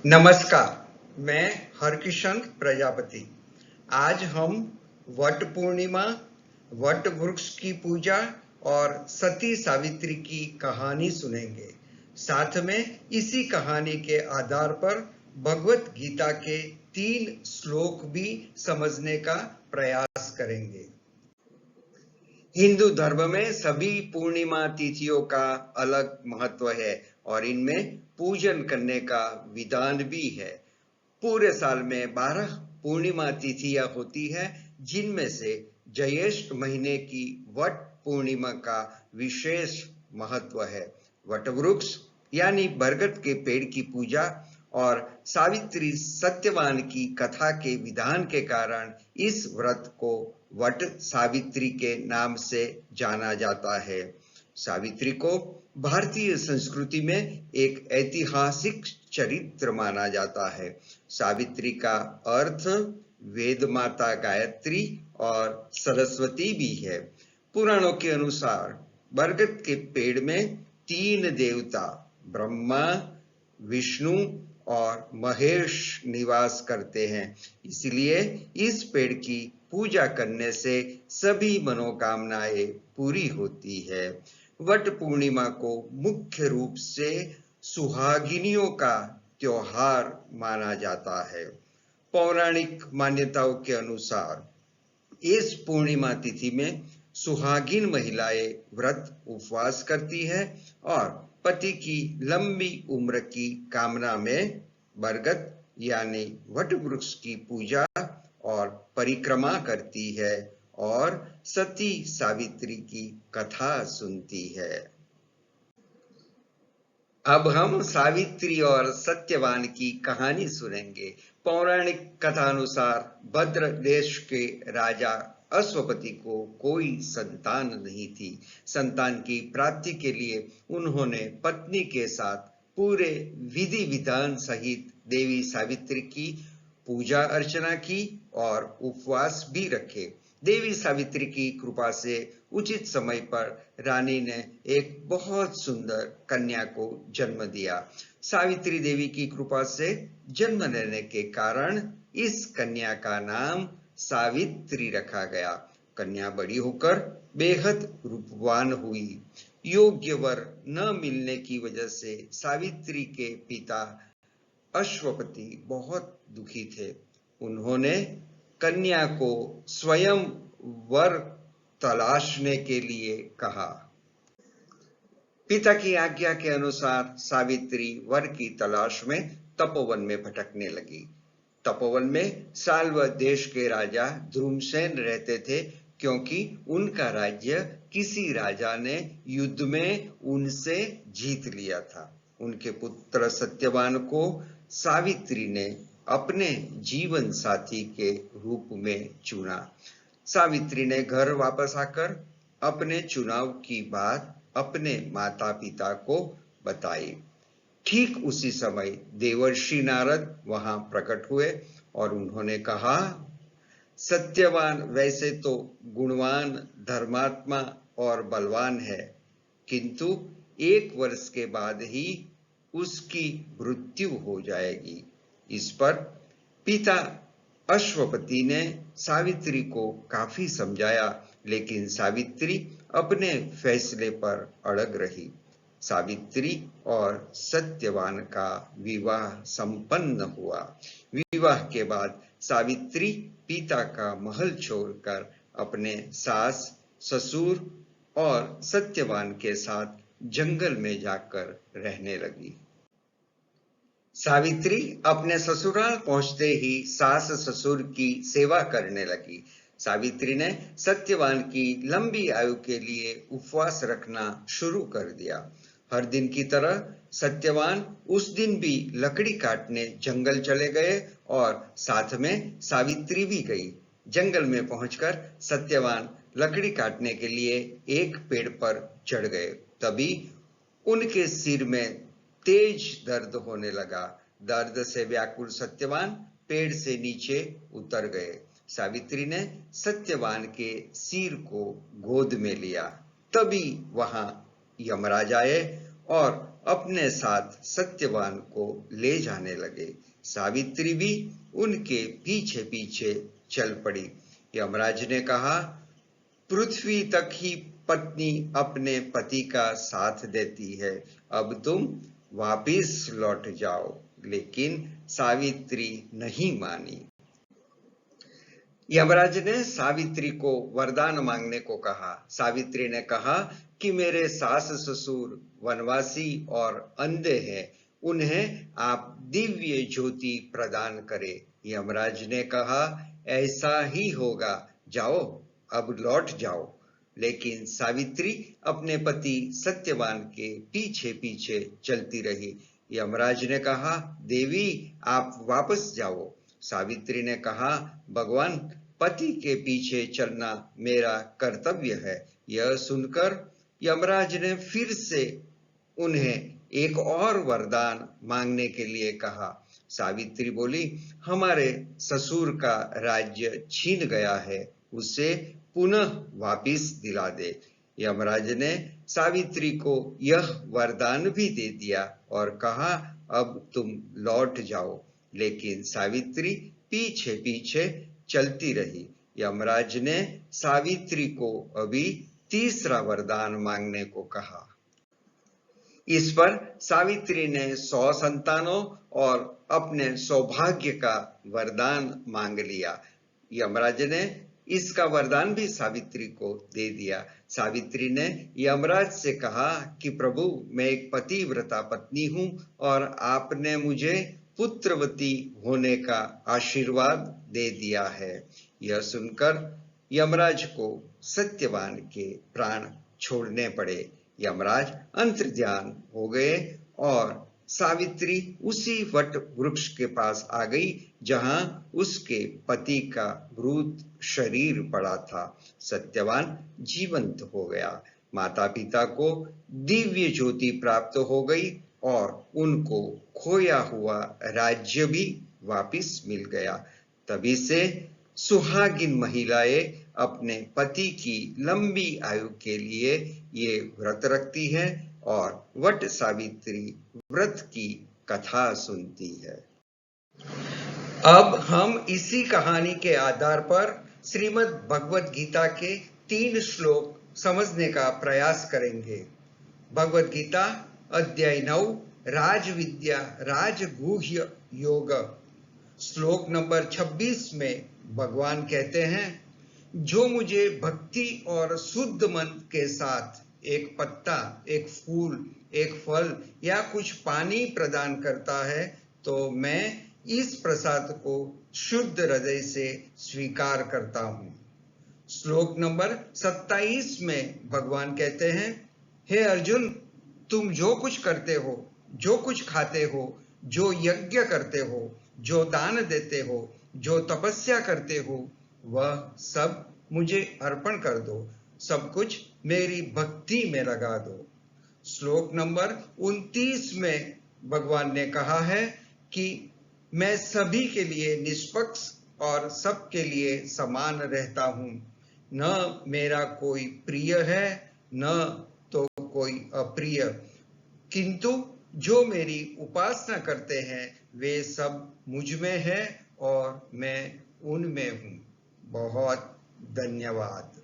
नमस्कार, मैं हरकिशन प्रजापति। आज हम वट पूर्णिमा, वट वृक्ष की पूजा और सती सावित्री की कहानी सुनेंगे। साथ में इसी कहानी के आधार पर भगवत गीता के 3 श्लोक भी समझने का प्रयास करेंगे। हिंदू धर्म में सभी पूर्णिमा तिथियों का अलग महत्व है और इनमें पूजन करने का विधान भी है। पूरे साल में 12 पूर्णिमा तिथियां होती है, जिनमें से ज्येष्ठ महीने की वट पूर्णिमा का विशेष महत्व है। वट वृक्ष यानी बरगद के पेड़ की पूजा और सावित्री सत्यवान की कथा के विधान के कारण इस व्रत को वट सावित्री के नाम से जाना जाता है। सावित्री को भारतीय संस्कृति में एक ऐतिहासिक चरित्र माना जाता है। सावित्री का अर्थ वेद माता गायत्री और सरस्वती भी है। पुराणों के अनुसार बरगद के पेड़ में 3 देवता ब्रह्मा, विष्णु और महेश निवास करते हैं। इसलिए इस पेड़ की पूजा करने से सभी मनोकामनाएं पूरी होती है। वट पूर्णिमा को मुख्य रूप से सुहागिनियों का त्योहार माना जाता है। पौराणिक मान्यताओं के अनुसार इस पूर्णिमा तिथि में सुहागिन महिलाएं व्रत उपवास करती है और पति की लंबी उम्र की कामना में बरगद यानी वट वृक्ष की पूजा और परिक्रमा करती है और सती सावित्री की कथा सुनती है। अब हम सावित्री और सत्यवान की कहानी सुनेंगे। पौराणिक कथानुसार भद्र देश के राजा अश्वपति को कोई संतान नहीं थी। संतान की प्राप्ति के लिए उन्होंने पत्नी के साथ पूरे विधि विधान सहित देवी सावित्री की पूजा अर्चना की और उपवास भी रखे। देवी सावित्री की कृपा से उचित समय पर रानी ने एक बहुत सुंदर कन्या को जन्म दिया। सावित्री देवी की कृपा से जन्म लेने के कारण इस कन्या का नाम सावित्री रखा गया। कन्या बड़ी होकर बेहद रूपवान हुई। योग्य वर न मिलने की वजह से सावित्री के पिता अश्वपति बहुत दुखी थे। उन्होंने कन्या को स्वयं वर तलाशने के लिए कहा। पिता की आज्ञा के अनुसार सावित्री वर की तलाश में तपोवन में भटकने लगी। तपोवन में साल्व देश के राजा ध्रुमसेन रहते थे, क्योंकि उनका राज्य किसी राजा ने युद्ध में उनसे जीत लिया था। उनके पुत्र सत्यवान को सावित्री ने अपने जीवन साथी के रूप में चुना। सावित्री ने घर वापस आकर अपने चुनाव की बात अपने माता पिता को बताई। ठीक उसी समय देवर्षि नारद वहां प्रकट हुए और उन्होंने कहा, सत्यवान वैसे तो गुणवान, धर्मात्मा और बलवान है, किंतु 1 वर्ष के बाद ही उसकी मृत्यु हो जाएगी। इस पर पिता अश्वपति ने सावित्री को काफी समझाया, लेकिन सावित्री अपने फैसले पर अड़ग रही। सावित्री और सत्यवान का विवाह संपन्न हुआ। विवाह के बाद सावित्री पिता का महल छोड़कर अपने सास, ससुर और सत्यवान के साथ जंगल में जाकर रहने लगी। सावित्री अपने ससुराल पहुंचते ही सास ससुर की सेवा करने लगी। सावित्री ने सत्यवान की लंबी आयु के लिए उपवास रखना शुरू कर दिया। हर दिन की तरह सत्यवान उस दिन भी लकड़ी काटने जंगल चले गए और साथ में सावित्री भी गई। जंगल में पहुंचकर सत्यवान लकड़ी काटने के लिए एक पेड़ पर चढ़ गए। तभी उनके सिर में तेज दर्द होने लगा। दर्द से व्याकुल सत्यवान पेड़ से नीचे उतर गए। सावित्री ने सत्यवान के सिर को गोद में लिया। तभी वहां यमराज आए और अपने साथ सत्यवान को ले जाने लगे। सावित्री भी उनके पीछे पीछे चल पड़ी। यमराज ने कहा, पृथ्वी तक ही पत्नी अपने पति का साथ देती है, अब तुम वापिस लौट जाओ। लेकिन सावित्री नहीं मानी। यमराज ने सावित्री को वरदान मांगने को कहा। सावित्री ने कहा कि मेरे सास ससुर वनवासी और अंधे हैं, उन्हें आप दिव्य ज्योति प्रदान करें। यमराज ने कहा, ऐसा ही होगा, जाओ, अब लौट जाओ। लेकिन सावित्री अपने पति सत्यवान के पीछे पीछे चलती रही। यमराज ने कहा, देवी, आप वापस जाओ। सावित्री ने कहा, भगवान, पति के पीछे चलना मेरा कर्तव्य है। यह सुनकर यमराज ने फिर से उन्हें एक और वरदान मांगने के लिए कहा। सावित्री बोली, हमारे ससुर का राज्य छीन गया है, उसे पुनः वापिस दिला दे। यमराज ने सावित्री को यह वरदान भी दे दिया और कहा, अब तुम लौट जाओ। लेकिन सावित्री पीछे पीछे चलती रही। यमराज ने सावित्री को अभी तीसरा वरदान मांगने को कहा। इस पर सावित्री ने 100 संतानों और अपने सौभाग्य का वरदान मांग लिया। यमराज ने इसका वरदान भी सावित्री को दे दिया। सावित्री ने यमराज से कहा कि प्रभु, मैं एक पतिव्रता पत्नी हूं और आपने मुझे पुत्रवती होने का आशीर्वाद दे दिया है। यह सुनकर यमराज को सत्यवान के प्राण छोड़ने पड़े। यमराज अंतर्ध्यान हो गए और सावित्री उसी वट वृक्ष के पास आ गई जहां उसके पति का मृत शरीर पड़ा था। सत्यवान जीवंत हो गया। माता पिता को दिव्य ज्योति प्राप्त हो गई और उनको खोया हुआ राज्य भी वापिस मिल गया। तभी से सुहागिन महिलाएं अपने पति की लंबी आयु के लिए ये व्रत रखती है और वट सावित्री व्रत की कथा सुनती है। अब हम इसी कहानी के आधार पर श्रीमद् भगवद गीता के 3 श्लोक समझने का प्रयास करेंगे। भगवद गीता अध्याय 9 राजविद्या राजगुह्य योग, श्लोक नंबर 26 में भगवान कहते हैं, जो मुझे भक्ति और शुद्ध मन के साथ एक पत्ता, एक फूल, एक फल या कुछ पानी प्रदान करता है, तो मैं इस प्रसाद को शुद्ध हृदय से स्वीकार करता हूं। श्लोक नंबर 27 में भगवान कहते हैं, हे अर्जुन, तुम जो कुछ करते हो, जो कुछ खाते हो, जो यज्ञ करते हो, जो दान देते हो, जो तपस्या करते हो, वह सब मुझे अर्पण कर दो, सब कुछ मेरी भक्ति में लगा दो। श्लोक नंबर 29 में भगवान ने कहा है कि मैं सभी के लिए निष्पक्ष और सबके लिए समान रहता हूं। न मेरा कोई प्रिय है, न तो कोई अप्रिय, किंतु जो मेरी उपासना करते हैं वे सब मुझ में है और मैं उनमें हूं। बहुत धन्यवाद।